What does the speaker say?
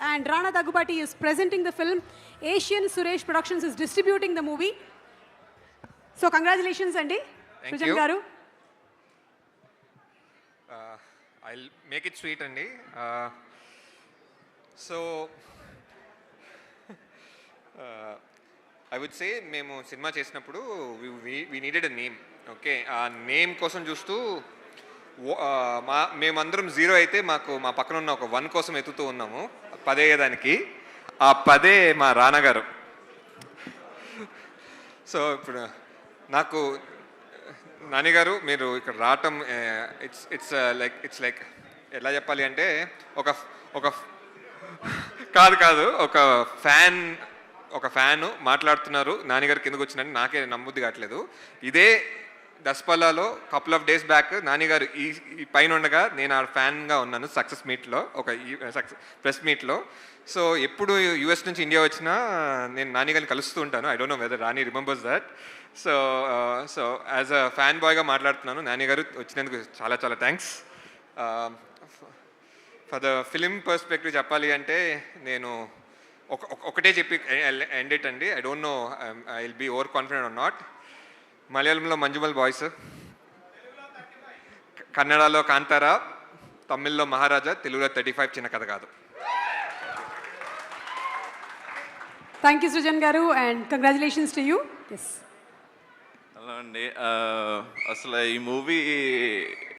and Rana Daggubati is presenting the film. Asian Suresh Productions is distributing the movie. So congratulations, Andy. Thank Sujan you. Garu. I'll make it sweet, Andy. So, I would say మేము cinema చేసినప్పుడు we needed a name. Okay, ఆ name కోసం చూస్తూ మేమందరం 0 అయితే మా పక్కన ఉన్న ఒక 1 కోసం ఎత్తుతూ ఉన్నాము 10 అయ్యేదానికి. ఆ 10 మా రానా గారు. సో ఇప్పుడు నాకు నాని గారు మీరు ఇక్కడ రావటం ఇట్స్ లైక్ ఎలా చెప్పాలి అంటే ఒక కాదు ఒక ఫ్యాన్ మాట్లాడుతున్నారు నాన్నగారు కిందకు వచ్చినట్టు నాకే నమ్మబుద్ధి కావట్లేదు. ఇదే దసపల్లాలో కపుల్ ఆఫ్ డేస్ బ్యాక్ నాన్నగారు ఈ పైన ఉండగా నేను ఆ ఫ్యాన్గా ఉన్నాను సక్సెస్ మీట్లో, ఒక ప్రెస్ మీట్లో. సో ఎప్పుడు యూఎస్ నుంచి ఇండియా వచ్చినా నేను నాన్నగారిని కలుస్తూ ఉంటాను. I don't know whether Rani remembers that. So as a fan బాయ్గా మాట్లాడుతున్నాను. నాన్నగారు వచ్చినందుకు చాలా చాలా thanks. For the film perspective చెప్పాలి అంటే నేను ఒకటే చెప్పి ఎండ్ ఇట్ అండి. I don't know I will be over confident or not. మలయాళంలో మంజుమల్ బాయ్స్, కన్నడలో కాంతారా, తమిళ్లో మహారాజా, తెలుగులో 35 చిన్న కథ కాదు. Thank you, Sujan Garu, and congratulations to you. Yes. Hello అండి, అసలు ఈ మూవీ